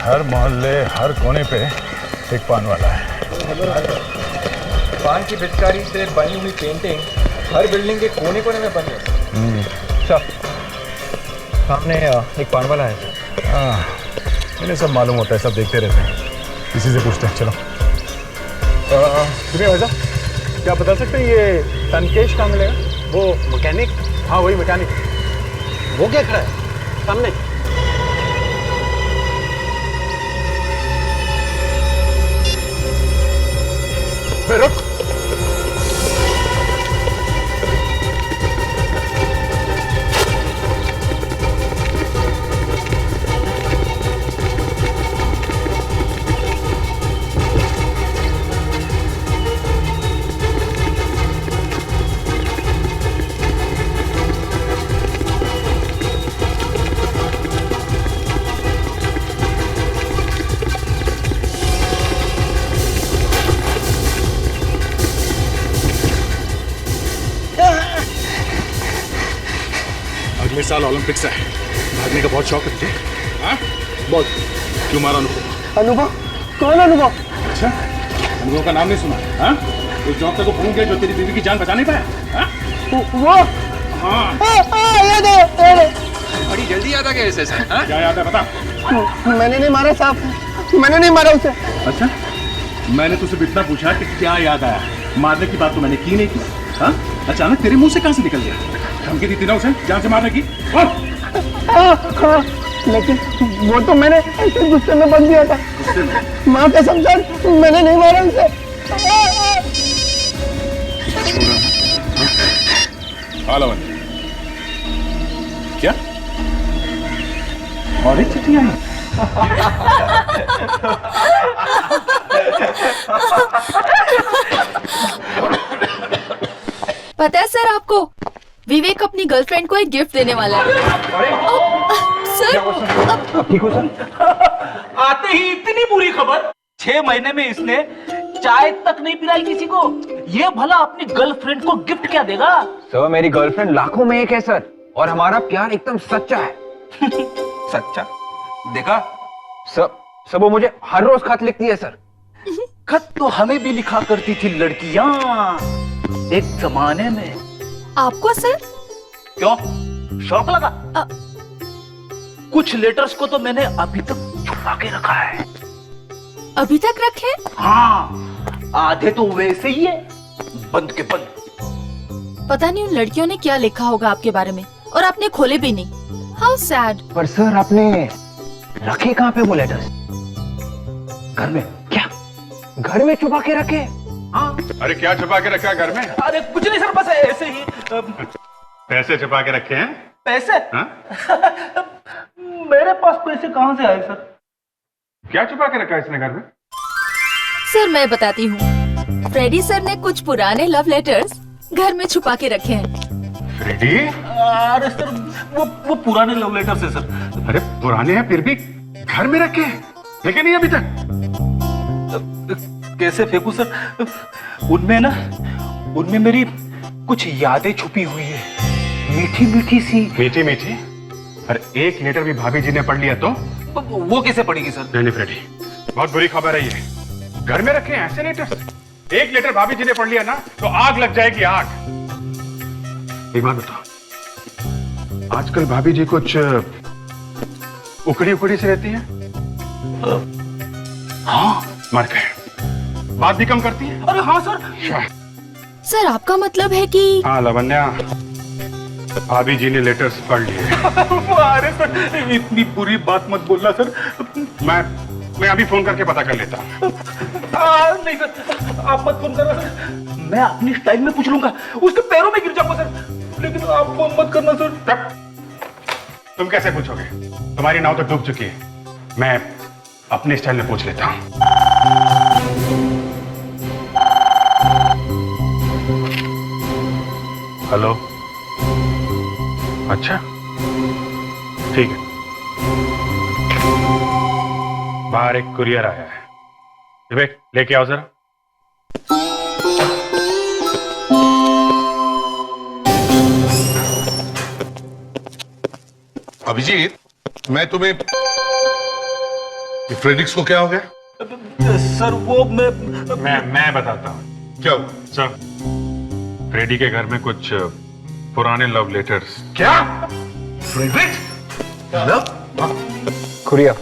हर मोहल्ले हर कोने पे एक पान वाला है। पान की पिचकारी से बनी हुई पेंटिंग हर बिल्डिंग के कोने कोने में बनी है। सर सामने एक पान वाला है। हाँ, इन्हें सब मालूम होता है, सब देखते रहते हैं। किसी से पूछते हैं, चलो। सुनिए भाई साहब, क्या बता सकते हैं ये तनकेश कहाँ मिलेगा? वो मैकेनिक। हाँ वही मैकेनिक। वो क्या खड़ा है सामने? रुक। अगले साल ओलंपिक्स है, भागने का बहुत शौक है तुझे? हाँ? बोल, क्यों मारा अनुभव? अनुभव? कौन अनुभव? अच्छा, अनुभव का नाम नहीं सुना? हाँ? उस डॉक्टर को ढूंढ के जो तेरी बीवी की जान बचा नहीं पाया? हाँ? वो? हाँ। याद है। बड़ी जल्दी याद आ गया ऐसे सर। हाँ? क्या याद है बता? मैंने नहीं मारा साहब, मैंने नहीं मारा उसे। अच्छा, मैंने तुझसे इतना पूछा कि क्या याद आया, मारने की बात तो मैंने की नहीं की। हाँ? अचानक तेरे मुंह से कहां से निकल गया? धमकी दी थी ना उसे जान से मारने की? हाँ, लेकिन वो तो मैंने ऐसे गुस्से में बंद दिया था। माँ कसम सर, मैंने नहीं मारा उसे। हाँ लवन, क्या? और एक चिट्ठी आई? पता है सर आपको, विवेक अपनी गर्लफ्रेंड को एक गिफ्ट देने वाला है। सर ठीक हो सर? आते ही इतनी बुरी खबर। 6 महीने में इसने चाय तक नहीं पिलाई किसी को। ये भला अपनी गर्लफ्रेंड को गिफ्ट क्या देगा? सर मेरी गर्लफ्रेंड लाखों में एक है सर, और हमारा प्यार एकदम सच्चा है। सच्चा? देखा सब वो मुझे हर रोज खत लिखती है सर। खत तो हमें भी लिखा करती थी लड़कियां एक जमाने में। आपको सर? क्यों, शौक लगा? कुछ लेटर्स को तो मैंने अभी तक छुपा के रखा है। अभी तक रखे? हाँ, आधे तो वैसे ही है, बंद के बंद। पता नहीं उन लड़कियों ने क्या लिखा होगा आपके बारे में, और आपने खोले भी नहीं। How sad. पर सर आपने रखे कहाँ पे वो लेटर्स? घर में? क्या घर में छुपा के रखे? हाँ। अरे क्या छुपा के रखा है घर में? अरे कुछ नहीं सर, बस ऐसे ही। पैसे छुपा के रखे हैं? पैसे? हाँ? मेरे पास पैसे कहाँ से आए सर? क्या छुपा के रखा है इसने घर में? सर मैं बताती हूँ, फ्रेडी सर ने कुछ पुराने लव लेटर्स घर में छुपा के रखे हैं। फ्रेडी? अरे सर वो पुराने लव लेटर्स है सर। अरे पुराने हैं फिर भी घर में रखे हैं, फेंके नहीं अभी तक? कैसे फेंकू सर? उनमें मेरी कुछ यादें छुपी हुई है, मीठी मीठी सी। मीठी मीठी? अरे एक लेटर भी भाभी जी ने पढ़ लिया तो? वो कैसे पढ़ेगी सर? नहीं फ्रेडी, बहुत बुरी खबर है ये। घर में रखे हैं ऐसे लेटर्स? एक लेटर भाभी जी ने पढ़ लिया ना तो आग लग जाएगी, आग। एक बात बताओ, आजकल भाभी जी कुछ उकड़ी उकड़ी से रहती है? हाँ। मर गए, बात भी कम करती है। अरे हाँ सर। सर आपका मतलब है कि? हाँ लवन्या, भाभी जी ने लेटर्स पढ़ लिए। अरे सर इतनी बुरी बात मत बोलना सर। मैं अभी फोन करके पता कर लेता हूँ। नहीं सर, आप मत फोन करना सर, मैं अपनी स्टाइल में पूछ लूंगा, उसके पैरों में गिर जाऊंगा सर, लेकिन आप फोन मत करना सर। तब तुम कैसे पूछोगे? तुम्हारी नाव तो डूब चुकी है, मैं अपने स्टाइल में पूछ लेता हूँ। हेलो, अच्छा ठीक है, बाहर एक कुरियर आया है, विवेक लेके आओ जरा। अभिजीत, मैं तुम्हें ये फ्रेडिक्स को क्या हो गया? सर वो मैं बताता हूँ। क्या हुआ? सर, फ्रेडी के घर में कुछ पुराने लव लेटर्स। क्या? फ्रेडिक्स? लव? खुरिया,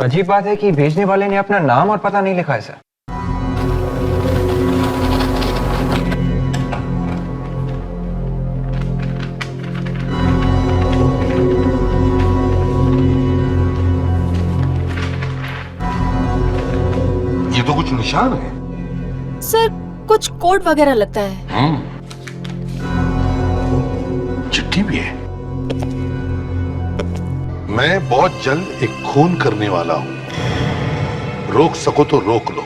अजीब बात है कि भेजने वाले ने अपना नाम और पता नहीं लिखा है सर। ये तो कुछ निशान है। सर कुछ कोड वगैरह लगता है। चिट्ठी भी है। मैं बहुत जल्द एक खून करने वाला हूं, रोक सको तो रोक लो।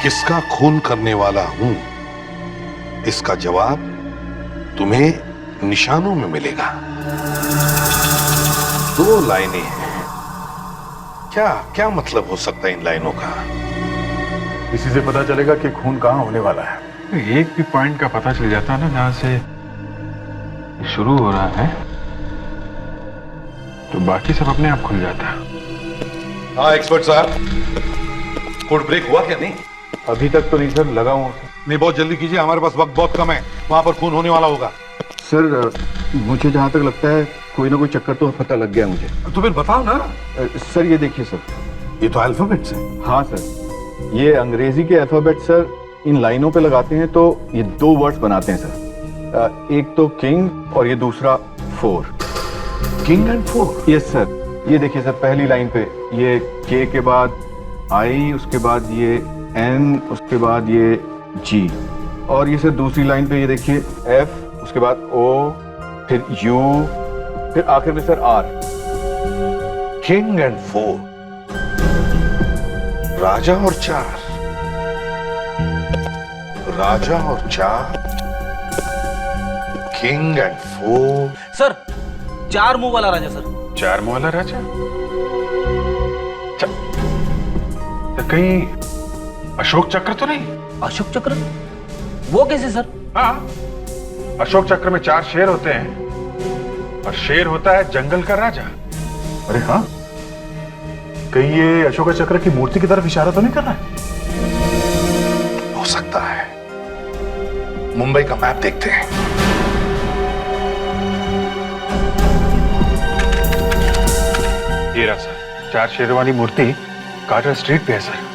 किसका खून करने वाला हूं, इसका जवाब तुम्हें निशानों में मिलेगा। 2 लाइनें हैं। क्या क्या मतलब हो सकता है इन लाइनों का? इसी से पता चलेगा कि खून कहाँ होने वाला है। एक भी पॉइंट का पता चल जाता है ना जहां से शुरू हो रहा है, तो बाकी सब अपने आप खुल जाता है। हाँ एक्सपर्ट साहब, कोड ब्रेक हुआ क्या? नहीं अभी तक तो नहीं सर, लगा हूं। नहीं, बहुत जल्दी कीजिए, हमारे पास वक्त बहुत कम है। वहां पर खून होने वाला होगा। सर मुझे जहाँ तक लगता है कोई ना कोई चक्कर तो पता लग गया मुझे। तो फिर बताओ ना। सर ये देखिए सर। ये तो अल्फाबेट्स है। हाँ सर, ये अंग्रेजी के अल्फाबेट सर इन लाइनों पे लगाते हैं तो ये 2 वर्ड्स बनाते हैं सर। एक तो किंग और ये दूसरा 4। King and 4? Yes sir. ये देखिए सर, पहली लाइन पे ये के के बाद आई, उसके बाद ये एन, उसके बाद ये जी, और ये सर दूसरी लाइन पे ये देखिए एफ, उसके बाद ओ, फिर यू, फिर आखिर में सर आर। किंग एंड 4, राजा और 4, राजा और 4, किंग एंड 4। सर 4 मुंह वाला राजा सर। 4 मुंह वाला राजा? तो कहीं अशोक चक्र तो नहीं? अशोक चक्र वो कैसे सर? हाँ, अशोक चक्र में 4 शेर होते हैं और शेर होता है जंगल का राजा। अरे हाँ, कहीं ये अशोक चक्र की मूर्ति की तरफ इशारा तो नहीं कर रहा है? हो सकता है। मुंबई का मैप देखते हैं। ये रहा सर, 4 शेरों वाली मूर्ति कार्टर स्ट्रीट पे है sir.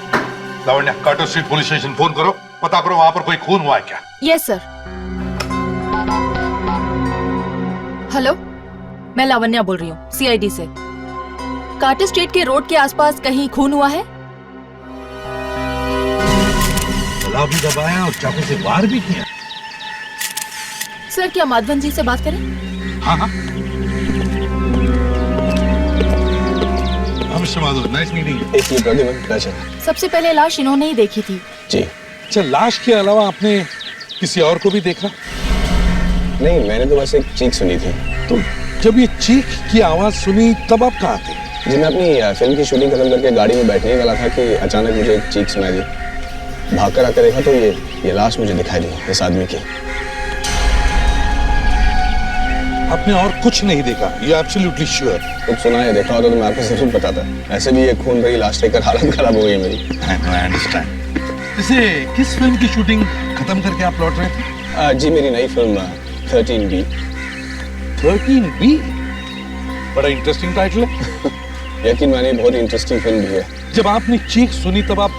Lavanya, Carter street police station phone करो, पता करो वहां पर कोई खून हुआ है क्या। Yes sir. हेलो, मैं लावण्या बोल रही हूँ सीआईडी से। कार्टर स्ट्रीट के रोड के आसपास कहीं खून हुआ है? गला भी दबाया और चाकू से वार भी किया। सर क्या माधवन जी से बात करें? हाँ हाँ। Mister Madhav, nice meeting you. सबसे पहले लाश इन्होंने ही देखी थी। जी। अच्छा, लाश के अलावा आपने किसी और को भी देखा? नहीं, मैंने तो बस एक चीख सुनी थी। तो जब ये चीख की आवाज सुनी तब आप कहाँ थे? जी, मैं अपनी फिल्म की शूटिंग खत्म करके गाड़ी में बैठने वाला था कि अचानक मुझे एक चीख सुनाई दी। भागकर आकर देखा तो ये लाश मुझे दिखाई दी, इस आदमी की। आपने और कुछ नहीं देखा? You absolutely sure? कुछ सुना है, देखा होता तो मैं आपको जरूर बताता। ऐसे भी ये खून भरी लाश देखकर हालत खराब हो गई मेरी। I understand. इसे किस फिल्म की शूटिंग खत्म करके आप लौट रहे थे? जी, मेरी नई फिल्म 13B। 13B? बड़ा इंटरेस्टिंग टाइटल है। यकीन मानिए, बहुत इंटरेस्टिंग फिल्म भी है। जब आपने चीख सुनी तब आप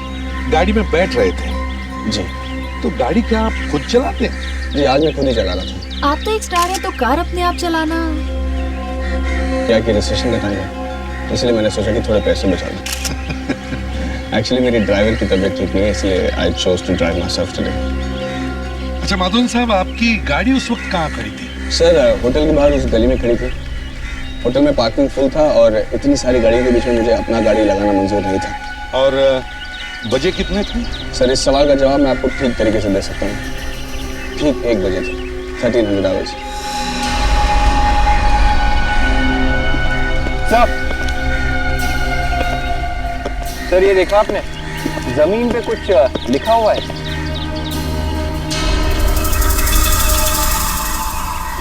गाड़ी में बैठ रहे थे? जी। तो गाड़ी क्या आप खुद चलाते हैं? जी, आज मैं खुद ही चला रहा था। आप तो एक स्टार हैं तो कार अपने आप चलाना। क्या कि रिसेशन का टाइम है, इसलिए मैंने सोचा कि थोड़े पैसे बचा लूं। एक्चुअली मेरी ड्राइवर की तबीयत ठीक नहीं है, इसलिए I chose to drive myself today. अच्छा माधवन साहब, आपकी गाड़ी उस वक्त कहाँ खड़ी थी? सर, होटल के बाहर उस गली में खड़ी थी। होटल में पार्किंग फुल था और इतनी सारी गाड़ियों के बीच में मुझे अपना गाड़ी लगाना मंजूर नहीं था। और बजे कितने थे? सर, इस सवाल का जवाब मैं आपको ठीक तरीके से दे सकता हूँ। ठीक 1 बजे थे, 1300 आवर्स। सर ये देखा आपने, जमीन पे कुछ लिखा हुआ है।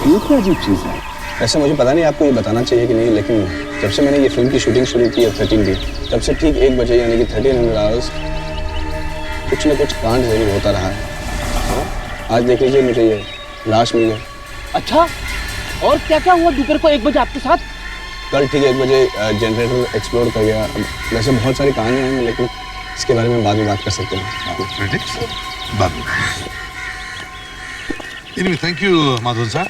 ये क्या अजीब चीज है? ऐसे मुझे पता नहीं आपको ये बताना चाहिए कि नहीं, लेकिन जब से मैंने ये फिल्म की शूटिंग शुरू की है 13B, तब से ठीक 1 बजे यानी कि 1300 आवर्स कुछ न कुछ कांड जरूर होता रहा है। आज देख लीजिए मुझे ये लाश मिल गई। अच्छा, और क्या क्या हुआ दोपहर को 1 बजे आपके साथ? कल ठीक 1 बजे जनरेटर एक्सप्लोड कर गया। वैसे बहुत सारी कहानियाँ हैं, लेकिन इसके बारे में बाद में बात कर सकते हैं। बाद में। Anyway, thank you, Madhavan sir.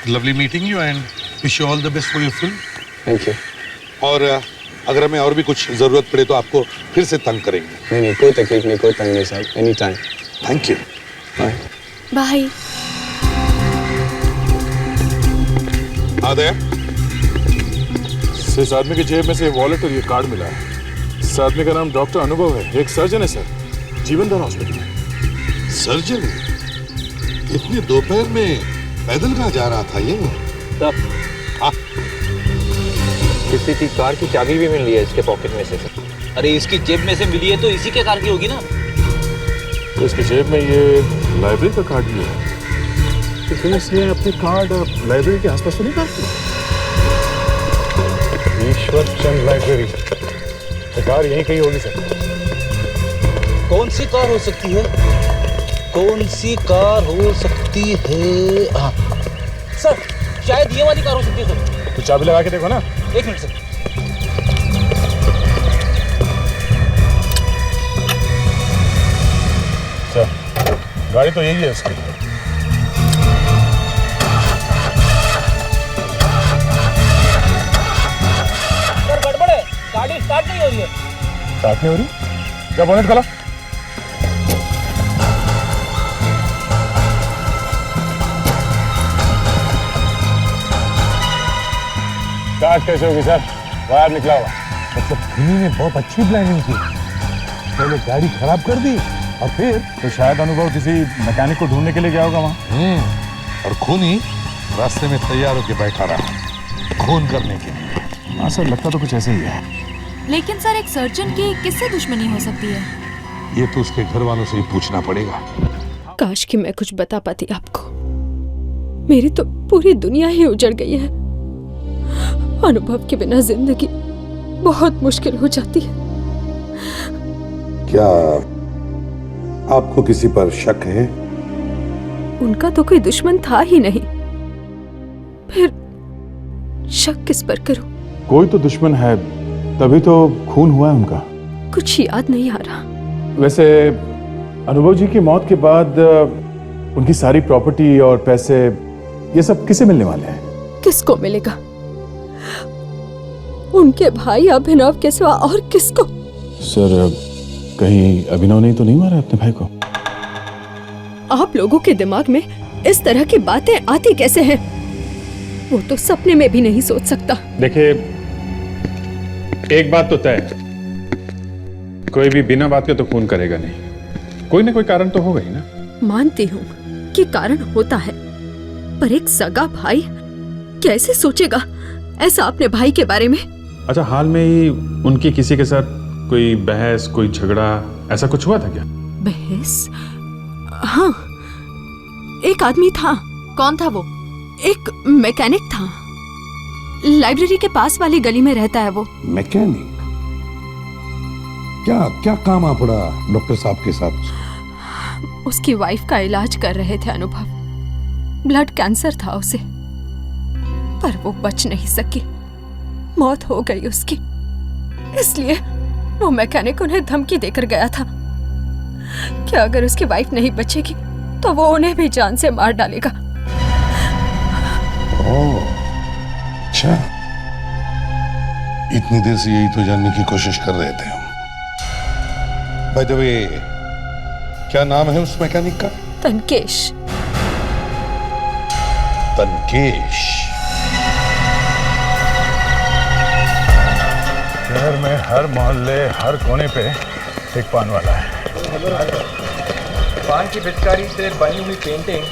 Lovely meeting you and wish you all the best for your film. Thank you. और अगर हमें और भी कुछ जरूरत पड़े तो आपको फिर से तंग करेंगे। नहीं, कोई तकलीफ नहीं, कोई तंग नहीं साहब, any time. Thank you. Bye. Bye. आदर। इस आदमी की जेब में से वॉलेट और ये कार्ड मिला है। इस आदमी का नाम डॉक्टर अनुभव है, एक सर्जन है सर, जीवनधारा हॉस्पिटल में। सर्जन? इतने दोपहर में पैदल कहाँ जा रहा था ये? किसी की कार की चाबी भी मिल रही है इसके पॉकेट में से सर। अरे इसकी जेब में से मिली है तो इसी के कार की होगी ना। तो इसकी जेब में ये लाइब्रेरी का कार्ड भी है। तो फिर इसने अपने कार्ड लाइब्रेरी के आसपास तो नहीं काटते? ईश्वर चंद लाइब्रेरी, कार यहीं कहीं होगी सर। कौन सी कार हो सकती है? कौन सी कार हो सकती है? हाँ सर, शायद ये वाली कार हो सकती है सर। तो चाबी लगा के देखो ना। 1 मिनट सर। सर, गाड़ी तो यही है उसकी। सर गड़बड़ है, गाड़ी स्टार्ट नहीं हो रही है। स्टार्ट नहीं हो रही? क्या बोनेट खोला? स्टार्ट कैसे होगी सर? वायर निकला हुआ। मतलब खुनी ने बहुत अच्छी प्लानिंग की, पहले गाड़ी खराब कर दी और फिर तो शायद अनुभव किसी मैकेनिक को ढूंढने के लिए गया होगा वहाँ। और खूनी रास्ते में तैयार होकर बैठा रहा खून करने के लिए। हाँ सर, लगता तो कुछ ऐसे ही है। लेकिन सर, एक सर्जन की किससे दुश्मनी हो सकती है? ये तो उसके घर वालों से ही पूछना पड़ेगा। काश कि मैं कुछ बता पाती आपको। मेरी तो पूरी दुनिया ही उजड़ गई है। अनुभव के बिना जिंदगी बहुत मुश्किल हो जाती है। क्या आपको किसी पर शक है? उनका तो कोई दुश्मन था ही नहीं, फिर शक किस पर करूं? कोई तो दुश्मन है, तभी तो खून हुआ है उनका। कुछ याद नहीं आ रहा। वैसे अनुभव जी की मौत के बाद उनकी सारी प्रॉपर्टी और पैसे ये सब किसे मिलने वाले हैं? किसको मिलेगा? उनके भाई अभिनव के सिवा और किसको? सर, कहीं अभिनव ने तो नहीं मारा अपने भाई को? आप लोगों के दिमाग में इस तरह की बातें आती कैसे हैं? वो तो सपने में भी नहीं सोच सकता। देखिए, एक बात तो तय, कोई भी बिना बात के तो खून करेगा नहीं। कोई ना कोई कारण तो होगा ही ना। मानती हूँ कि कारण होता है, पर एक सगा भाई कैसे सोचेगा ऐसा अपने भाई के बारे में? अच्छा, हाल में ही उनकी किसी के साथ कोई बहस, कोई झगड़ा, ऐसा कुछ हुआ था क्या? बहस? हाँ, एक आदमी था। कौन था वो? एक मैकेनिक था, लाइब्रेरी के पास वाली गली में रहता है वो। मैकेनिक? क्या क्या काम आ पड़ा डॉक्टर साहब के साथ? उसकी वाइफ का इलाज कर रहे थे अनुभव। ब्लड कैंसर था उसे, पर वो बच नहीं सकी, मौत हो गई उसकी। इसलिए वो मैकेनिक उन्हें धमकी देकर गया था कि अगर उसकी वाइफ नहीं बचेगी तो वो उन्हें भी जान से मार डालेगा। ओह, अच्छा, इतनी देर से यही तो जानने की कोशिश कर रहे थे हम। बाय द वे, क्या नाम है उस मैकेनिक का? तनकेश। तनकेश। शहर में हर मोहल्ले, हर कोने पे एक पान वाला है। पान की पिचकारी से बनी हुई पेंटिंग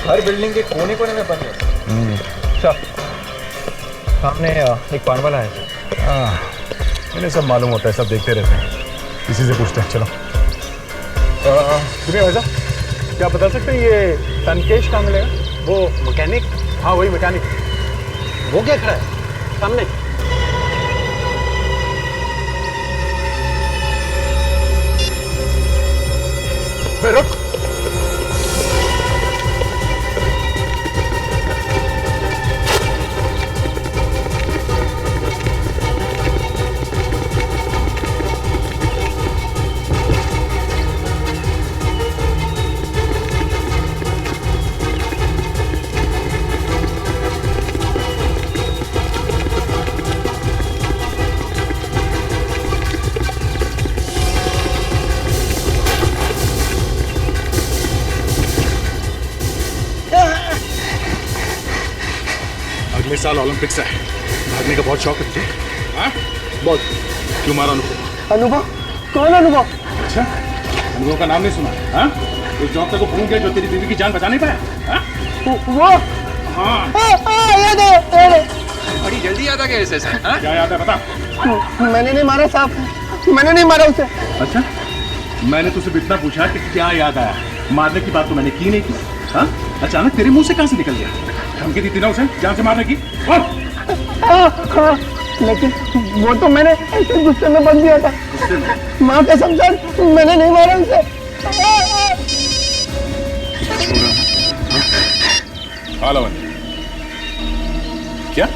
हर बिल्डिंग के कोने कोने में बनी है। सर, सामने एक पान वाला है। इन्हें सब मालूम होता है, सब देखते रहते हैं। इसी से पूछते हैं, चलो। सुनिए भाई साहब, क्या बता सकते हैं ये तनकेश कहाँ मिलेगा? वो मैकेनिक? हाँ, वही मैकेनिक। वो क्या खड़ा है सामने? रुक। अगले साल ओलंपिक्स है, भागने का बहुत शौक है तुझे? हाँ? बहुत। क्यों मारा अनुभव? अनुभव? कौन अनुभव? अच्छा, अनुभव का नाम नहीं सुना? हाँ? उस डॉक्टर को भूल गया जो तेरी बीवी की जान बचा नहीं पाया? हाँ? वो? हाँ। याद है। बड़ी जल्दी याद आ गया इसे सर। हाँ? क्या याद है बता? मैंने नहीं मारा साहब, मैंने नहीं मारा उसे। अच्छा, मैंने तुझसे इतना पूछा कि क्या याद आया, मारने की बात तो मैंने की नहीं की। हाँ? अचानक तेरे मुंह से कहां से निकल गया? धमकी दी थी ना उसे जान से मारने की? हाँ, लेकिन वो तो मैंने ऐसे गुस्से में बंद दिया था। माँ कसम सर, मैंने नहीं मारा उसे। हेलो, क्या?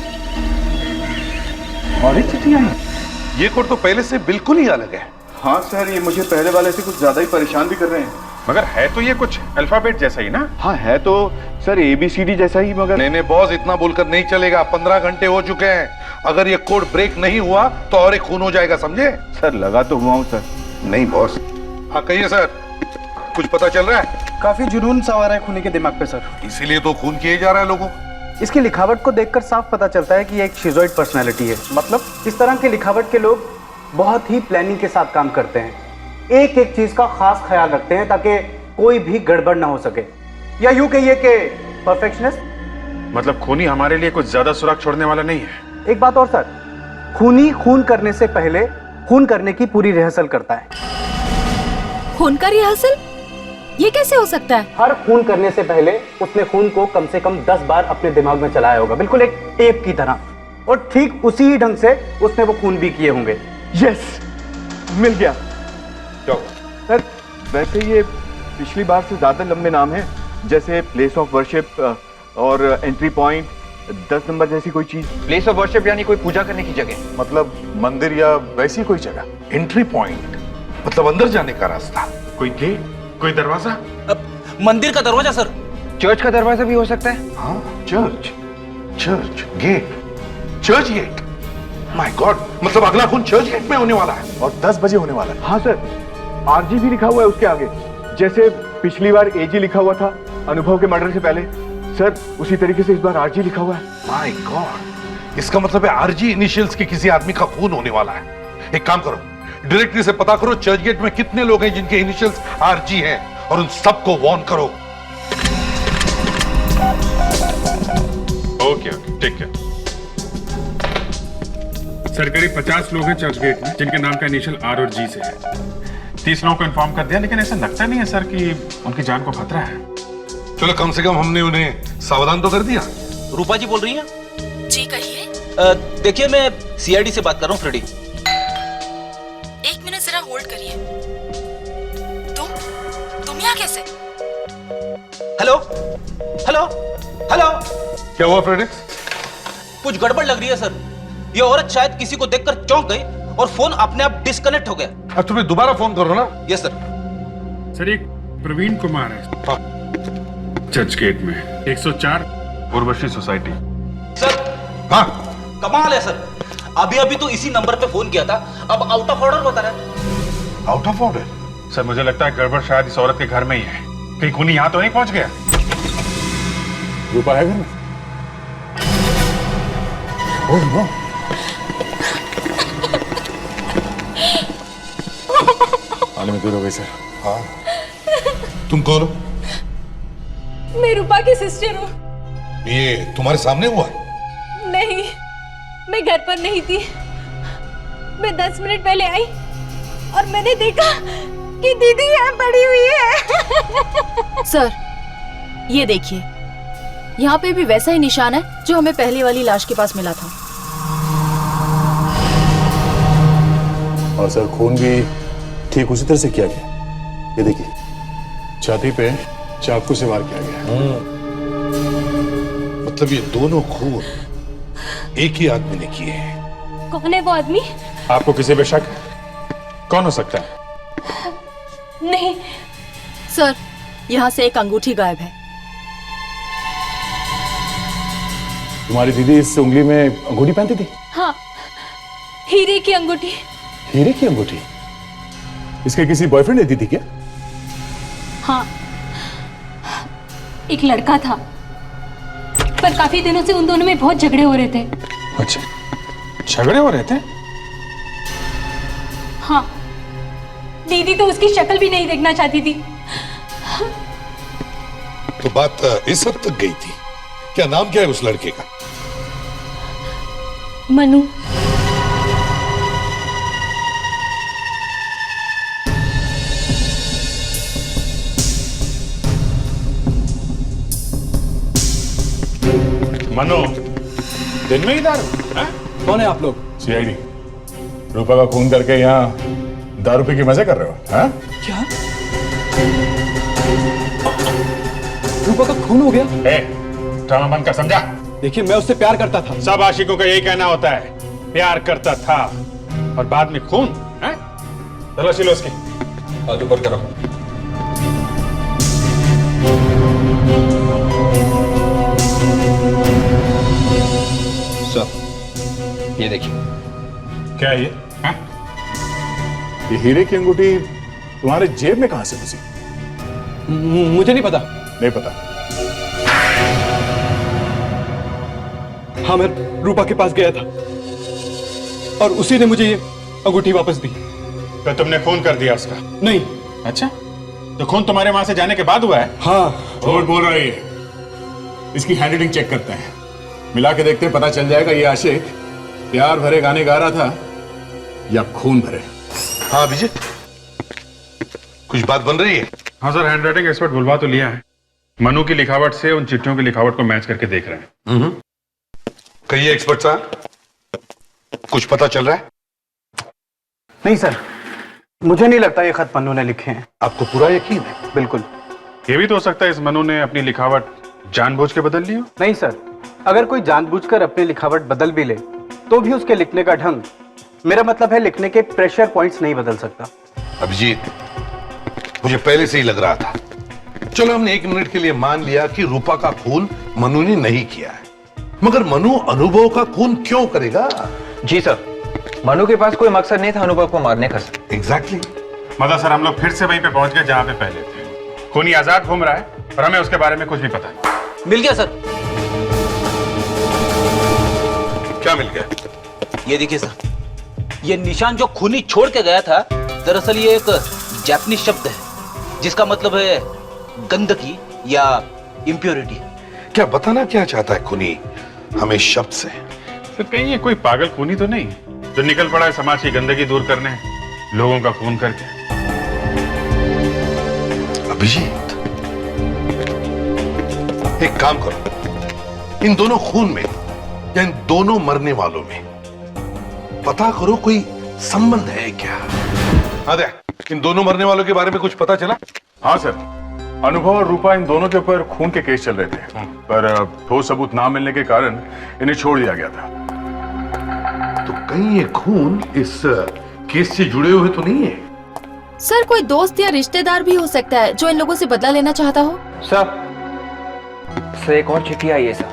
और एक चिट्ठी आई? ये कोड तो पहले से बिल्कुल ही अलग है। हाँ सर, ये मुझे पहले वाले से कुछ ज्यादा ही परेशान भी कर रहे हैं। मगर है तो ये कुछ अल्फाबेट जैसा ही ना? हाँ है तो सर ABCD जैसा ही, मगर नहीं बॉस, इतना बोलकर नहीं चलेगा। 15 घंटे हो चुके हैं, अगर ये कोड ब्रेक नहीं हुआ तो और एक खून हो जाएगा, समझे? सर लगा तो हुआ हूँ सर। नहीं बॉस। हाँ कहिए सर, कुछ पता चल रहा है? काफी जुनून सवार है खूनी के दिमाग पे सर। इसीलिए तो खून किए जा रहा है लोगों। इसकी लिखावट को देखकर साफ पता चलता है कि ये एक शिजोइड पर्सनैलिटी है। मतलब इस तरह की लिखावट के लोग बहुत ही प्लानिंग के साथ काम करते हैं, एक एक चीज का खास ख्याल रखते हैं ताकि कोई भी गड़बड़ ना हो सके, या यूं कहिए कि परफेक्शनिस्ट। मतलब खूनी हमारे लिए कुछ ज्यादा सुराग छोड़ने वाला नहीं है। एक बात और सर, खूनी खून करने से पहले खून करने की पूरी रिहर्सल करता है। खून का रिहर्सल? ये कैसे हो सकता है? हर खून करने से पहले उसने खून को कम से कम 10 बार अपने दिमाग में चलाया होगा, बिल्कुल एक टेप की तरह, और ठीक उसी ही ढंग से उसने वो खून भी किए होंगे। यस, मिल गया। सर वैसे ये पिछली बार से ज्यादा लंबे नाम हैं, जैसे प्लेस ऑफ वर्शिप और एंट्री पॉइंट, 10 नंबर जैसी कोई चीज। प्लेस ऑफ वर्शिप यानी कोई पूजा करने की जगह, मतलब मंदिर या वैसी कोई जगह। एंट्री पॉइंट मतलब अंदर जाने का रास्ता। कोई गेट, कोई दरवाजा? मंदिर का दरवाजा सर। चर्च का दरवाजा भी हो सकता है। हाँ, Churchgate, Churchgate. My God, मतलब अगला खून चर्च गेट में होने वाला है और 10 बजे होने वाला है। हाँ सर, RG भी लिखा हुआ है उसके आगे, जैसे पिछली बार AG लिखा हुआ था अनुभव के मर्डर से पहले। सर उसी तरीके से इस बार RG लिखा हुआ है। माय गॉड, इसका मतलब है RG इनिशियल्स के किसी आदमी का खून होने वाला है। एक काम करो, डायरेक्टली से पता करो चर्च गेट में कितने लोग हैं जिनके इनिशियल्स RG हैं, और उन सबको वार्न करो। ओके, ठीक है सर। करीब 50 लोग हैं चर्च गेट में जिनके नाम का इनिशियल R और G से है। 30 लोगों को इन्फॉर्म कर दिया, लेकिन ऐसा लगता नहीं है सर कि उनकी जान को खतरा है। चलो कम से कम हमने उन्हें सावधान तो कर दिया। रूपा जी बोल रही हैं? जी कहिए। देखिए मैं CID से बात कर रहा हूँ, फ्रेडी। एक मिनट जरा होल्ड करिए। तुम यहाँ कैसे? हेलो हेलो हेलो, क्या हुआ फ्रेडी? कुछ गड़बड़ लग रही है सर। ये औरत शायद किसी को देखकर चौंक गई और फोन अपने आप डिस्कनेक्ट हो गया। अब तुम्हें दोबारा फोन करो ना। Yes sir. सर एक प्रवीण कुमार है चर्च गेट में, 104 उर्वशी सोसाइटी। सर हाँ कमाल है सर, अभी अभी तो इसी नंबर पे फोन किया था, अब आउट ऑफ ऑर्डर बता रहा है। Out of order? सर मुझे लगता है गड़बड़ शायद इस औरत के घर में ही है। कहीं खूनी यहाँ तो नहीं पहुंच गया? रूपा है घर में? Oh no. आने में देर हो गई सर। हाँ, तुम कौन हो? मैं रूपा की सिस्टर हूँ। ये तुम्हारे सामने हुआ? नहीं, मैं घर पर नहीं थी। मैं 10 मिनट पहले आई और मैंने देखा कि दीदी यहाँ पड़ी हुई है। सर ये देखिए, यहाँ पे भी वैसा ही निशान है जो हमें पहले वाली लाश के पास मिला था। और सर खून भी ठीक उसी तरह से किया गया। ये देखिए, छाती पे चाकू से वार किया गया। मतलब ये दोनों खून एक ही आदमी ने किए हैं। कौन है वो आदमी? आपको किसी पे शक? कौन हो सकता है? नहीं सर, यहाँ से एक अंगूठी गायब है। तुम्हारी दीदी इस उंगली में अंगूठी पहनती थी? हाँ, हीरे की अंगूठी। हीरे की अंगूठी? इसके किसी बॉयफ्रेंड ने दी थी क्या? हाँ, एक लड़का था, पर काफी दिनों से उन दोनों में बहुत झगड़े हो रहे थे। अच्छा, झगड़े हो रहे थे? हाँ, दीदी तो उसकी शक्ल भी नहीं देखना चाहती थी। तो बात इस हद तक गई थी। क्या नाम क्या है उस लड़के का? मनु। मनु, दिन में ही दारू? कौन है आप लोग? सीआईडी। रूपा का खून करके यहाँ दारू पी के मजे कर रहे हो? हाँ? क्या? रूपा का खून हो गया? ड्रामा बंद कर, समझा? देखिए, मैं उससे प्यार करता था। सब आशिकों का यही कहना होता है, प्यार करता था और बाद में खून। तलाशी लो उसकी। हाथ ऊपर करो। सर, ये देखिए। क्या है ये? ये हीरे की अंगूठी तुम्हारे जेब में कहां से घुसी? मुझे नहीं पता। नहीं पता? हाँ, मैं रूपा के पास गया था और उसी ने मुझे ये अंगूठी वापस दी। तो तुमने खून कर दिया उसका? नहीं। अच्छा, तो खून तुम्हारे वहां से जाने के बाद हुआ है? हाँ। झूठ बोल रही है। इसकी हैंडराइटिंग चेक करते हैं, मिला के देखते हैं, पता चल जाएगा ये आशिक प्यार भरे गाने गा रहा था या खून भरे। हाँ अभिजीत, कुछ बात बन रही है? हाँ सर, हैंडराइटिंग एक्सपर्ट बुलवा तो लिया है। मनु की लिखावट से उन चिट्ठियों की लिखावट को मैच करके देख रहे हैं। कहिए एक्सपर्ट साहब, कुछ पता चल रहा है? नहीं सर, मुझे नहीं लगता ये खत मनु ने लिखे हैं। आपको पूरा यकीन है? बिल्कुल। ये भी तो हो सकता है इस मनु ने अपनी लिखावट जानबूझ के बदल ली हो। नहीं सर, अगर कोई जानबूझकर अपनी लिखावट बदल भी ले तो भी उसके लिखने का ढंग, मेरा मतलब है लिखने के प्रेशर पॉइंट्स, नहीं बदल सकता। अभिजीत, मुझे पहले से ही लग रहा था। चलो, हमने 1 मिनट के लिए मान लिया कि रूपा का खून मनु ने नहीं किया है, मगर मनु अनुभव का खून क्यों करेगा? जी सर, मनु के पास कोई मकसद नहीं था अनुभव को मारने का। एग्जैक्टली। मतलब सर, हम लोग फिर से वहीं पे पहुंच गए जहां पे पहले थे। खूनी आजाद घूम रहा है और हमें उसके बारे में कुछ भी पता नहीं। मिल गया सर। क्या मिल गया? ये देखिए सर, ये निशान जो खूनी छोड़ के गया था, दरअसल ये एक जापानीज शब्द है जिसका मतलब है गंदगी या इम्प्योरिटी। क्या बताना क्या चाहता है खूनी हमें शब्द से? सर, कहीं ये कोई पागल खूनी तो नहीं जो निकल पड़ा है समाज की गंदगी दूर करने, लोगों का खून करके? अभिजीत, एक काम करो, इन दोनों खून में या इन दोनों मरने वालों में पता करो कोई संबंध है क्या? हाँ, इन दोनों मरने वालों के बारे में कुछ पता चला? हाँ सर, अनुभव और रूपा इन दोनों के ऊपर खून के केस चल रहे थे, पर ठोस सबूत ना मिलने के कारण इन्हें छोड़ दिया गया था। तो कहीं ये खून इस केस से जुड़े हुए तो नहीं है? सर, कोई दोस्त या रिश्तेदार भी हो सकता है जो इन लोगों से बदला लेना चाहता हो। सर, एक और चिट्ठी आई है सर,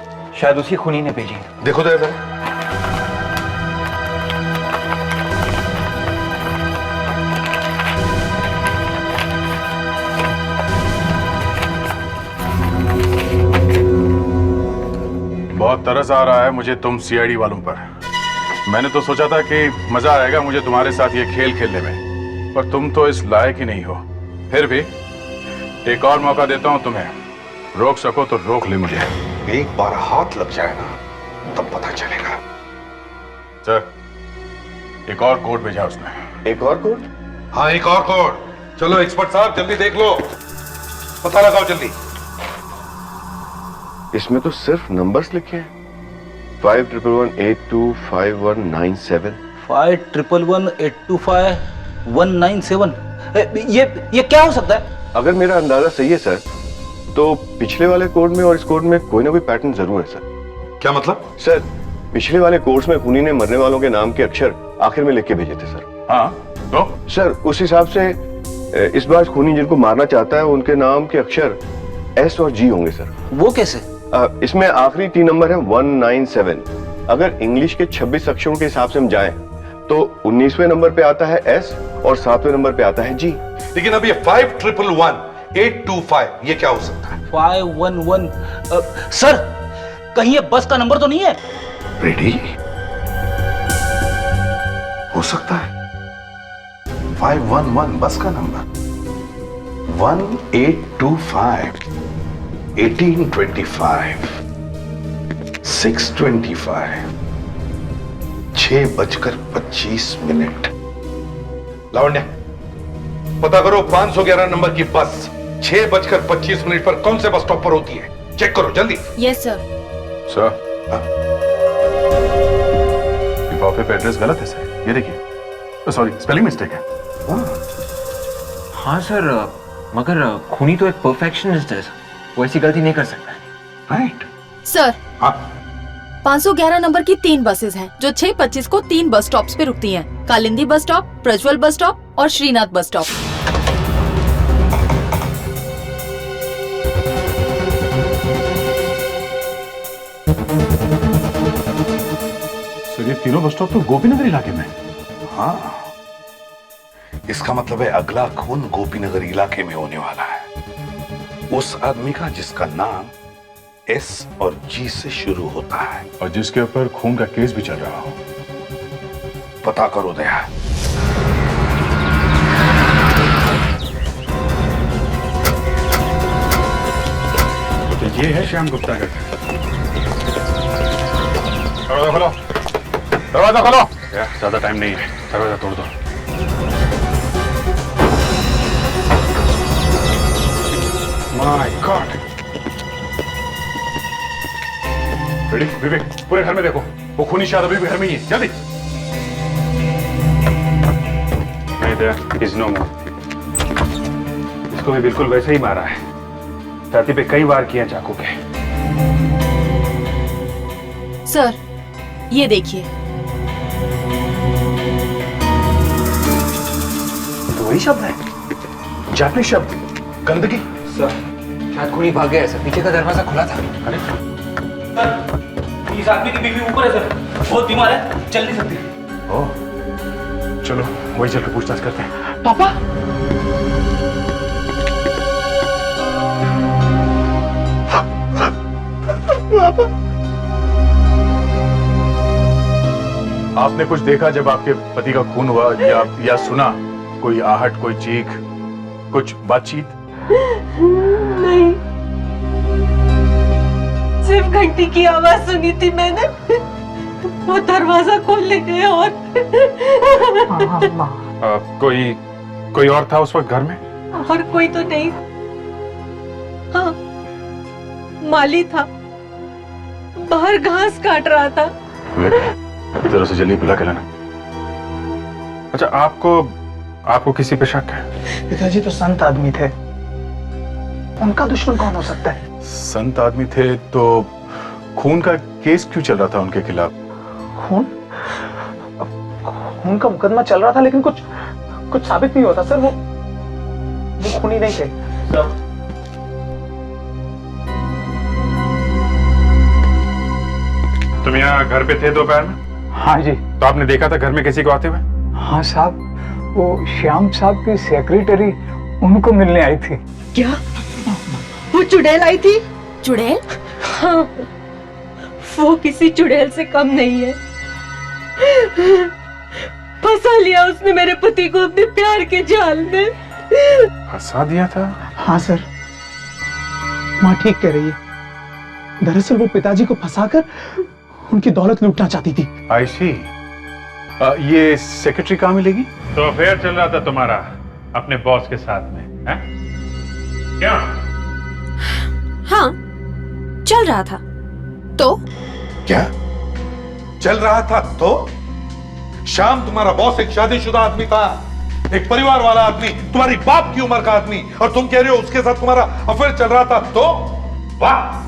शायद उसी खूनी ने भेजी है। देखो तो जरा। बहुत तरस आ रहा है मुझे तुम सीआईडी वालों पर। मैंने तो सोचा था कि मजा आएगा मुझे तुम्हारे साथ ये खेल खेलने में, पर तुम तो इस लायक ही नहीं हो। फिर भी एक और मौका देता हूं तुम्हें, रोक सको तो रोक ले मुझे। एक बार हाथ लग जाए ना, तब पता चलेगा। सर, एक और कोड भेजा उसने। एक और कोड? हाँ, एक और कोड। चलो एक्सपर्ट साहब, जल्दी देख लो, पता लगाओ जल्दी। इसमें तो सिर्फ नंबर्स लिखे हैं। 5118251997। 5118251997। ये क्या हो सकता है? अगर मेरा अंदाजा सही है सर, तो पिछले वाले कोड में और इस कोड में कोई ना कोई पैटर्न जरूर है सर। क्या मतलब? सर, पिछले वाले कोर्स में खूनी ने मरने वालों के नाम के अक्षर आखिर में लिख के भेजे थे सर। हाँ तो सर उस हिसाब से इस बार खूनी जिनको मारना चाहता है उनके नाम के अक्षर एस और जी होंगे सर। वो कैसे? इसमें आखिरी 3 नंबर है 197। अगर इंग्लिश के 26 अक्षरों के हिसाब से हम जाएं तो 19वें नंबर पे आता है एस और 7वें नंबर पे आता है जी। लेकिन अब ये 5111-825 ये क्या हो सकता है? 511 सर, कहीं ये बस का नंबर तो नहीं है? रेडी? हो सकता है 511 बस का नंबर, 1825, 1825, 625, 6:25। लावण्य, पता करो 511 नंबर की बस 6:25 पर कौन से बस स्टॉप पर होती है। चेक करो जल्दी। Yes sir. सर, लिफाफे पे एड्रेस गलत है सर, ये देखिए। सॉरी, स्पेलिंग मिस्टेक है। हाँ सर, मगर खूनी तो एक परफेक्शनिस्ट है, वो ऐसी गलती नहीं कर सकता। राइट सर, 511 नंबर की 3 बसेस हैं जो 6:25 को 3 बस स्टॉप्स पे रुकती हैं। Kalindi bus stop, Prajwal bus stop और श्रीनाथ बस स्टॉप। सर, ये तीनों बस स्टॉप तो गोपीनगर इलाके में। हाँ, इसका मतलब है अगला खून गोपीनगर इलाके में होने वाला है। उस आदमी का जिसका नाम एस और जी से शुरू होता है और जिसके ऊपर खून का केस भी चल रहा हो। पता करो दया। तो ये है श्याम गुप्ता का घर। दरवाजा खोलो, दरवाजा खोलो। ज्यादा टाइम नहीं है, दरवाजा तोड़ दो। My God. रेडी विवेक, पूरे घर में देखो, वो खूनी शायद अभी भी घर में ही है। जल्दी। नहीं दया, इज नो मोर। इसको भी बिल्कुल वैसे ही मारा है, छाती पे कई बार किया चाकू के। सर, ये देखिए। तो वही शब्द है, जापानीज शब्द, गंदगी। सर, शायद खूनी भाग गया है सर, पीछे का दरवाजा खुला था। अरे इस आदमी की बीवी ऊपर है सर, बहुत बीमार है, चल नहीं सकती। ओह, चलो वही चल के पूछताछ करते हैं। पापा, आपने कुछ देखा जब आपके पति का खून हुआ, या सुना कोई आहट, कोई चीख, कुछ बातचीत? नहीं, सिर्फ घंटी की आवाज सुनी थी मैंने। वो दरवाजा खोलने गए और कोई और था उस वक्त घर में? और कोई तो नहीं। हाँ, माली था, बाहर घास काट रहा था। जरा से जल्दी बुला के लाना। अच्छा, आपको किसी पे शक है? पिताजी तो संत आदमी थे, उनका दुश्मन कौन हो सकता है? संत आदमी थे तो खून का केस क्यों चल रहा था उनके खिलाफ? खून का मुकदमा चल रहा था, लेकिन कुछ साबित नहीं होता सर। वो खूनी नहीं थे। तुम यहाँ घर पे थे दोपहर में? हाँ जी। तो आपने देखा था घर में किसी को आते हुए? हाँ साहब, वो श्याम साहब की सेक्रेटरी उनको मिलने आई थी। क्या वो चुड़ैल आई थी? चुड़ैल? हाँ, वो किसी चुड़ैल से कम नहीं है। फंसा लिया उसने मेरे पति को अपने प्यार के जाल में। फंसा दिया था? हाँ सर, माँ ठीक कह रही है। दरअसल वो पिताजी को फंसाकर उनकी दौलत लूटना चाहती थी। आई सी। ये सेक्रेटरी कहाँ मिलेगी? तो अफेयर चल रहा था तुम्हारा अपने बॉस के साथ में, हैं? क्या? हाँ, चल रहा था। तो क्या चल रहा था? तो श्याम तुम्हारा बॉस एक शादीशुदा आदमी था, एक परिवार वाला आदमी, तुम्हारी बाप की उम्र का आदमी, और तुम कह रहे हो उसके साथ तुम्हारा अफेयर चल रहा था, तो वाह।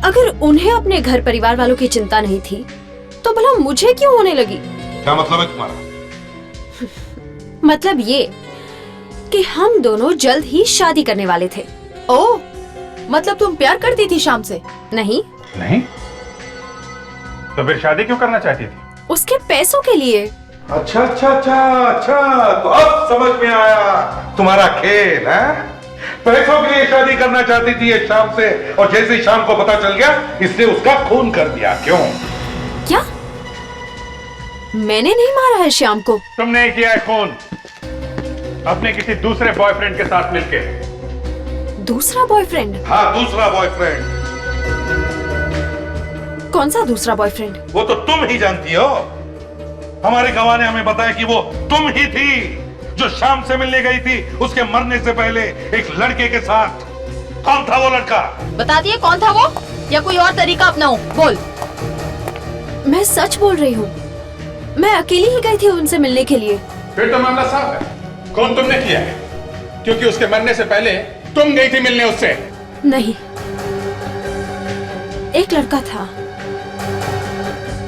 अगर उन्हें अपने घर परिवार वालों की चिंता नहीं थी तो भला मुझे क्यों होने लगी? क्या मतलब है तुम्हारा? मतलब ये कि हम दोनों जल्द ही शादी करने वाले थे। ओह, मतलब तुम प्यार करती थी शाम से? नहीं। नहीं? तो फिर शादी क्यों करना चाहती थी? उसके पैसों के लिए। अच्छा अच्छा अच्छा अच्छा, तो अब समझ में आया तुम्हारा खेल है। पैसों के लिए शादी करना चाहती थी ये शाम से, और जैसे ही शाम को पता चल गया इसने उसका खून कर दिया। क्यों? क्या? मैंने नहीं मारा है श्याम को। तुमने किया है खून अपने किसी दूसरे बॉयफ्रेंड के साथ मिलके। दूसरा बॉयफ्रेंड? हाँ, दूसरा बॉयफ्रेंड। कौन सा दूसरा बॉयफ्रेंड? वो तो तुम ही जानती हो। हमारे गवाह ने हमें बताया कि वो तुम ही थी जो शाम से मिलने गई थी उसके मरने से पहले एक लड़के के साथ। कौन था वो लड़का? बता दिए कौन था वो, या कोई और तरीका अपनाऊं? बोल। मैं सच बोल रही हूँ, मैं अकेली ही गई थी उनसे मिलने के लिए। फिर तो मामला साफ है, खून तुमने किया है, क्योंकि उसके मरने से पहले तुम गई थी मिलने उससे। नहीं, एक लड़का था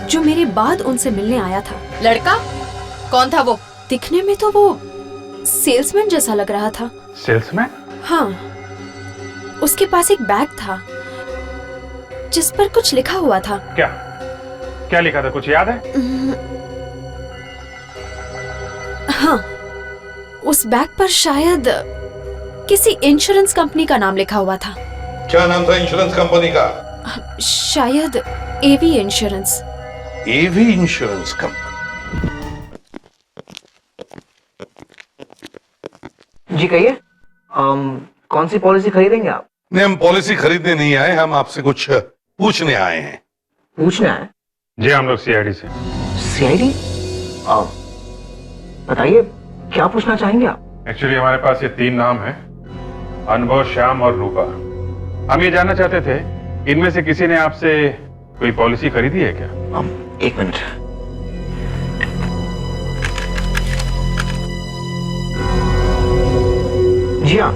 जो मेरे बाद उनसे मिलने आया था। लड़का? कौन था वो? दिखने में तो वो सेल्समैन जैसा लग रहा था। सेल्समैन? हाँ, उसके पास एक बैग था जिस पर कुछ लिखा हुआ था। क्या क्या लिखा था, कुछ याद है? हाँ, उस बैग पर शायद किसी इंश्योरेंस कंपनी का नाम लिखा हुआ था। क्या नाम था इंश्योरेंस कंपनी का? शायद एवी इंश्योरेंस। एवी इंश्योरेंस कंपनी। जी कहिए, कौन सी पॉलिसी खरीदेंगे आप? नहीं, हम पॉलिसी खरीदने नहीं आए, हम आपसे कुछ पूछने आए हैं। पूछने आए? जी, हम लोग सीआईडी से। सीआईडी? बताइए क्या पूछना चाहेंगे आप? एक्चुअली हमारे पास ये 3 नाम है, अनुभव, श्याम और रूपा। हम ये जानना चाहते थे इनमें से किसी ने आपसे कोई पॉलिसी खरीदी है क्या? एक मिनट। जी हाँ,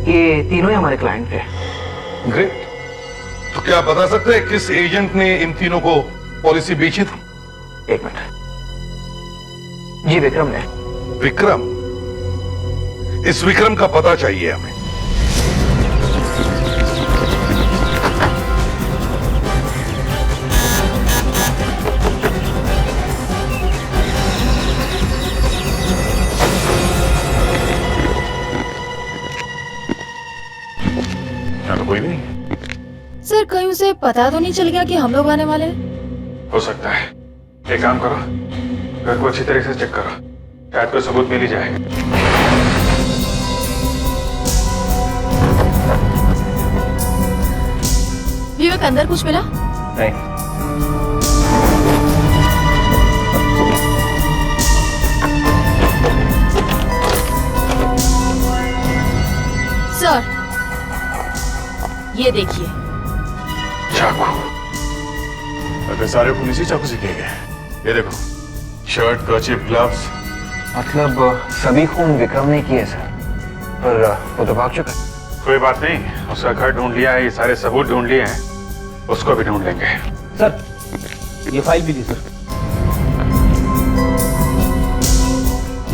ये तीनों ही हमारे क्लाइंट थे। ग्रेट। तो क्या आप बता सकते हैं किस एजेंट ने इन तीनों को पॉलिसी बेची थी? एक मिनट। जी, विक्रम ने। विक्रम? इस विक्रम का पता चाहिए हमें। तो कोई नहीं। सर, कहीं उसे पता तो नहीं चल गया कि हम लोग आने वाले हैं? हो सकता है। एक काम करो, घर को अच्छी तरह से चेक करो, शायद कोई सबूत मिल ही जाए। विवेक, अंदर कुछ मिला? नहीं। सर, ये देखिए। चाकू। अरे सारे खून इसी चाकू से किए गए। ये देखो, शर्ट, कर्चिफ, ग्लव्स। मतलब सभी खून विक्रम ने किए सर, पर वो तो भाग चुका है। कोई बात नहीं, उसका घर ढूंढ लिया है, ये सारे सबूत ढूंढ लिए हैं, उसको भी ढूंढ लेंगे। सर, ये फाइल भी दी सर।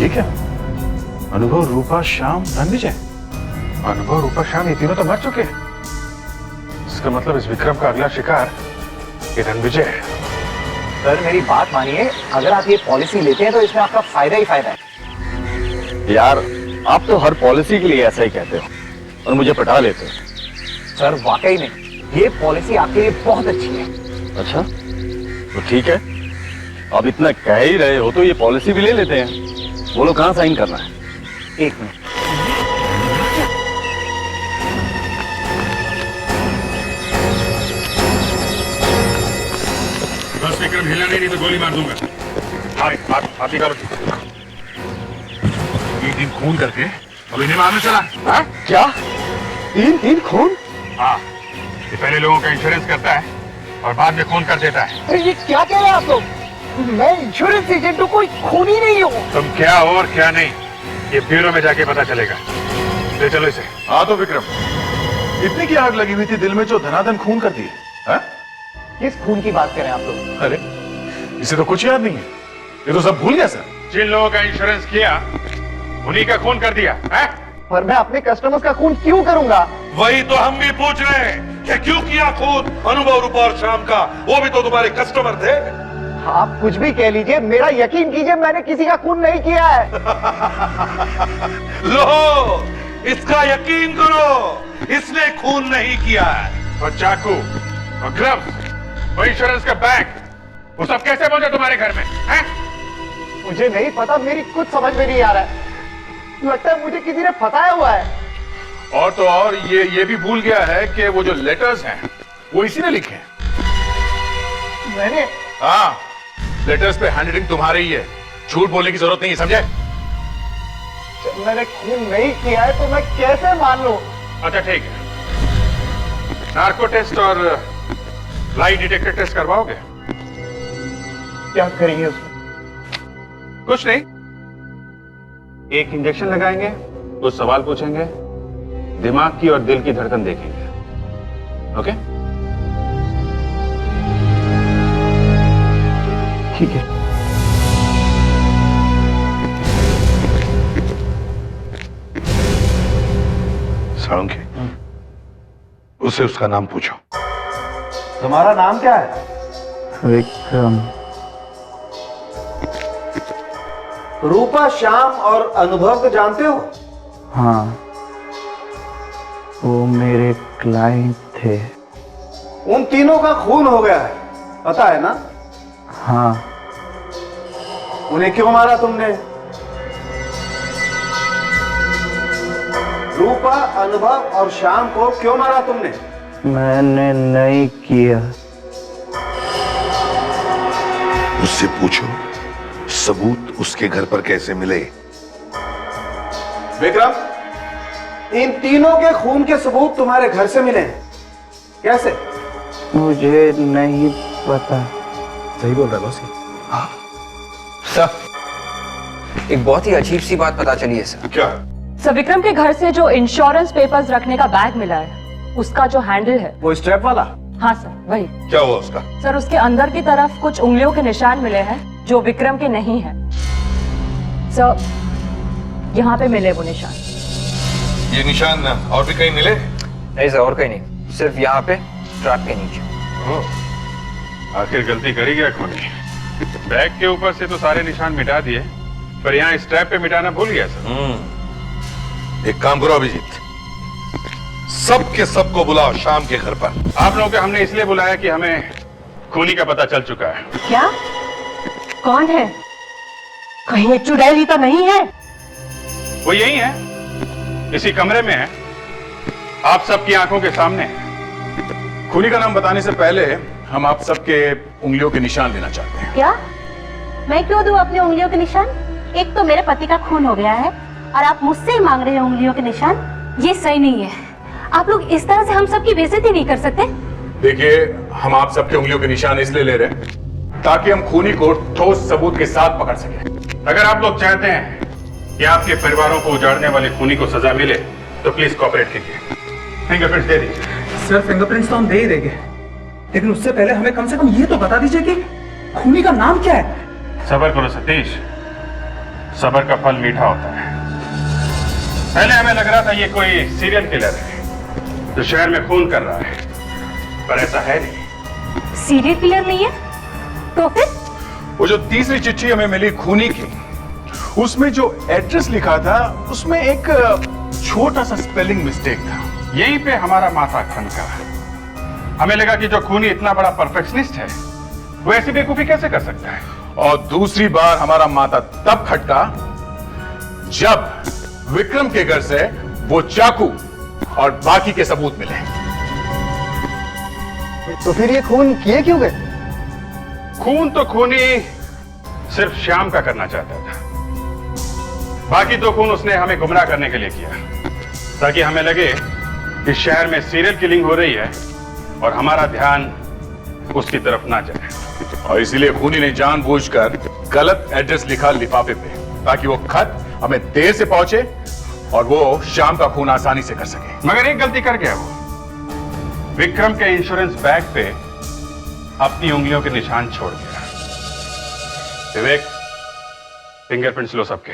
ये क्या? अनुभव, रूपा, श्याम, रणविजय। अनुभव, रूपा, श्याम, ये तीनों तो मर चुके हैं। इसका मतलब इस विक्रम का अगला शिकार ये रणविजय है। सर मेरी बात मानिए, अगर आप ये पॉलिसी लेते हैं तो इसमें आपका फायदा ही फायदा है। यार, आप तो हर पॉलिसी के लिए ऐसा ही कहते हो और मुझे पटा लेते हो। सर वाकई में ये पॉलिसी आपके लिए बहुत अच्छी है। अच्छा, तो ठीक है, अब इतना कह ही रहे हो तो ये पॉलिसी भी ले लेते हैं। बोलो कहाँ साइन करना है? एक मिनट। बस विक्रम, हिलना नहीं तो गोली मार दूंगा। आप ही करो। ये दिन खून करके अब इन्हें मारने चला? हाँ? क्या? तीन खून? हाँ, ये पहले लोगों का इंश्योरेंस करता है और बाद में खून कर देता है। ये क्या कह रहे हैं आप लोग? मैं इंश्योरेंस एजेंट हूँ, कोई खून ही नहीं हूँ। तुम क्या हो और क्या नहीं, ये ब्यूरो में जाके पता चलेगा। ले चलो इसे। हाँ तो विक्रम, इतनी की आग लगी हुई थी दिल में जो धनाधन खून कर दिए। हाँ? किस खून की बात करें आप लोग? अरे इसे तो कुछ याद नहीं है, ये तो सब भूल गया सर। जिन लोगों का इंश्योरेंस किया उन्हीं का खून कर दिया है? पर मैं अपने कस्टमर्स का खून क्यों करूंगा? वही तो हम भी पूछ रहे हैं कि क्यों किया खून अनुभव, रूपा और श्याम का? वो भी तो तुम्हारे कस्टमर थे। आप कुछ भी कह लीजिए, मेरा यकीन कीजिए, मैंने किसी का खून नहीं किया है। लो, इसका यकीन करो, इसने खून नहीं किया है। और चाकू और ग्लव्स और इंश्योरेंस का बैग, वो सब कैसे पहुंचे तुम्हारे घर में? हैं? मुझे नहीं पता, मेरी कुछ समझ में नहीं आ रहा है। लगता है मुझे किसी ने फंसाया हुआ है। और तो और ये भी भूल गया है कि वो जो लेटर्स हैं वो इसी ने लिखे हैं। मैंने? हाँ, लेटर्स पे हैंडराइटिंग तुम्हारी ही है, झूठ बोलने की जरूरत नहीं है, समझे? जब मैंने खून नहीं किया है तो मैं कैसे मान लूं? अच्छा ठीक है, नार्को टेस्ट और लाई डिटेक्टर टेस्ट करवाओगे? क्या करेंगे उसमें? कुछ नहीं, एक इंजेक्शन लगाएंगे, कुछ सवाल पूछेंगे, दिमाग की और दिल की धड़कन देखेंगे। ओके? ठीक है। साळुंखे, उससे उसका नाम पूछो। तुम्हारा नाम क्या है? विक्रम। रूपा, श्याम और अनुभव को जानते हो? हाँ, वो मेरे क्लाइंट थे। उन तीनों का खून हो गया है, पता है ना? हाँ। उन्हें क्यों मारा तुमने? रूपा, अनुभव और श्याम को क्यों मारा तुमने? मैंने नहीं किया। उससे पूछो सबूत उसके घर पर कैसे मिले। विक्रम, इन तीनों के खून के सबूत तुम्हारे घर से मिले हैं, कैसे? मुझे नहीं पता। सही बोल रहा बॉस। सर, एक बहुत ही अजीब सी बात पता चली है सर। क्या? सर, विक्रम के घर से जो इंश्योरेंस पेपर्स रखने का बैग मिला है, उसका जो हैंडल है, वो स्ट्रैप वाला? हाँ सर, वही। क्या हुआ उसका? सर, उसके अंदर की तरफ कुछ उंगलियों के निशान मिले हैं जो विक्रम के नहीं हैं। सर, यहाँ पे मिले वो निशान। ये निशान और भी कहीं मिले? नहीं सर, और कहीं नहीं, सिर्फ यहाँ पे ट्रैप के नीचे। आखिर गलती करी क्या खूनी? बैग के ऊपर से तो सारे निशान मिटा दिए, पर यहाँ स्ट्रैप पे मिटाना भूल गया सर। एक काम करो अभिजीत, सबके सबको बुलाओ शाम के घर पर। आप लोगों को हमने इसलिए बुलाया कि हमें खूनी का पता चल चुका है। क्या? कौन है? कहीं ये चुड़ैली तो नहीं है? वो यही है, इसी कमरे में है, आप सबकी आंखों के सामने है। खूनी का नाम बताने से पहले हम आप सबके उंगलियों के निशान लेना चाहते हैं। क्या? मैं क्यों दूं अपनी उंगलियों के निशान? एक तो मेरे पति का खून हो गया है और आप मुझसे ही मांग रहे हैं उंगलियों के निशान। ये सही नहीं है। आप लोग इस तरह से हम सबकी बेइज्जती नहीं कर सकते। देखिए, हम आप सबके उंगलियों के निशान इसलिए ले रहे हैं ताकि हम खूनी को ठोस सबूत के साथ पकड़ सकें। अगर आप लोग चाहते हैं कि आपके परिवारों को उजाड़ने वाले खूनी को सजा मिले तो प्लीज कोऑपरेट कीजिए, फिंगरप्रिंट्स दे दीजिए। सर, फिंगरप्रिंट्स तो हम दे ही देंगे, लेकिन उससे पहले हमें कम से कम ये तो बता दीजिए कि खूनी का नाम क्या है। सबर करो सतीश, सबर का फल मीठा होता है। पहले हमें लग रहा था ये कोई सीरियल किलर है जो शहर में खून कर रहा है, पर ऐसा है नहीं। सीरियल किलर नहीं है तो फिर? वो जो तीसरी चिट्ठी हमें मिली खूनी की, उसमें जो एड्रेस लिखा था उसमें एक छोटा सा स्पेलिंग मिस्टेक था। यहीं पे हमारा माथा खनका। हमें लगा कि जो खूनी इतना बड़ा परफेक्शनिस्ट है वो ऐसी बेवकूफी कैसे कर सकता है। और दूसरी बार हमारा माथा तब खटका जब विक्रम के घर से वो चाकू और बाकी के सबूत मिले। तो फिर ये खून किए क्यों गए? खून तो खूनी सिर्फ श्याम का करना चाहता था, बाकी तो खून उसने हमें गुमराह करने के लिए किया ताकि हमें लगे कि शहर में सीरियल किलिंग हो रही है और हमारा ध्यान उसकी तरफ ना जाए। और इसीलिए खूनी ने जानबूझकर गलत एड्रेस लिखा लिफाफे पे ताकि वो खत हमें देर से पहुंचे और वो शाम का खून आसानी से कर सके। मगर एक गलती कर गया वो, विक्रम के इंश्योरेंस बैग पे अपनी उंगलियों के निशान छोड़ गया। विवेक, फिंगरप्रिंट्स लो सबके।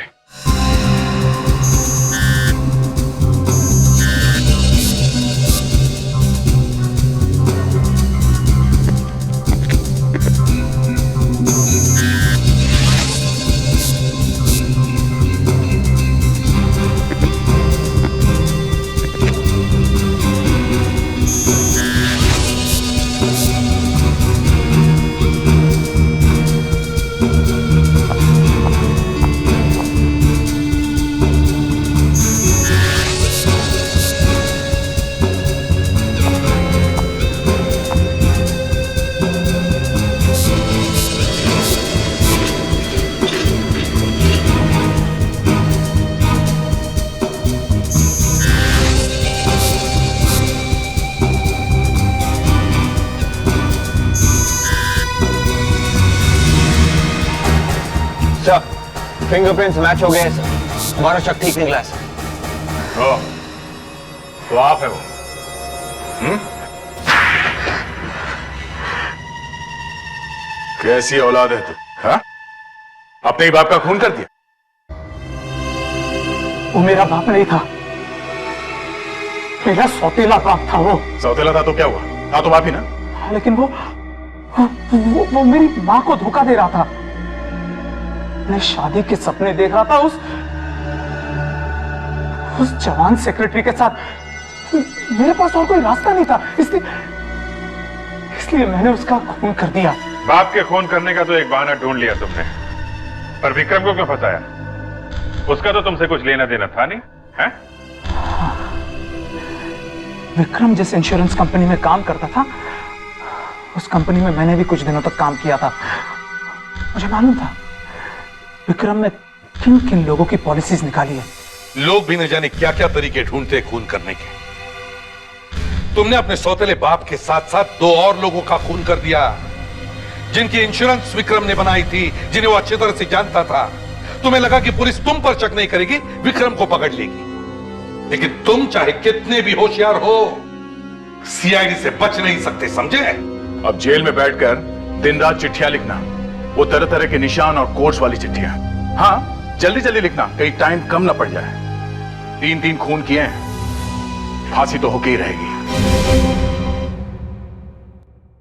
फिंगरप्रिंट्स मैच हो गए सर, हमारा शक ठीक निकला है सर। तो आप है वो? कैसी औलाद है तू? हाँ? अपने ही बाप का खून कर दिया? वो मेरा बाप नहीं था, मेरा सौतेला बाप था। वो सौतेला था तो क्या हुआ? था तो बाप ही ना। लेकिन वो मेरी माँ को धोखा दे रहा था। मैं शादी के सपने देख रहा था उस जवान सेक्रेटरी के साथ। मेरे पास और कोई रास्ता नहीं था, इसलिए मैंने उसका खून कर दिया। बाप के खून करने का तो एक बहाना ढूंढ लिया तुमने, पर विक्रम को क्यों फंसाया? उसका तो तुमसे कुछ लेना देना था नहीं, है? विक्रम जिस इंश्योरेंस कंपनी में काम करता था, उस कंपनी में मैंने भी कुछ दिनों तक काम किया था। मुझे मालूम था विक्रम ने किन किन लोगों की पॉलिसीज निकाली है। लोग भी न जाने क्या क्या तरीके ढूंढते खून करने के। तुमने अपने सौतेले बाप के साथ साथ 2 और लोगों का खून कर दिया, जिनकी इंश्योरेंस विक्रम ने बनाई थी, जिन्हें वो अच्छी तरह से जानता था। तुम्हें लगा कि पुलिस तुम पर शक नहीं करेगी, विक्रम को पकड़ लेगी। लेकिन तुम चाहे कितने भी होशियार हो, सीआईडी से बच नहीं सकते, समझे? अब जेल में बैठकर दिन रात चिट्ठियां लिखना, वो तरह तरह के निशान और कोड्स वाली चिट्ठियां। हाँ, जल्दी जल्दी लिखना, कहीं टाइम कम ना पड़ जाए। 3 खून किए हैं, फांसी तो होके ही रहेगी।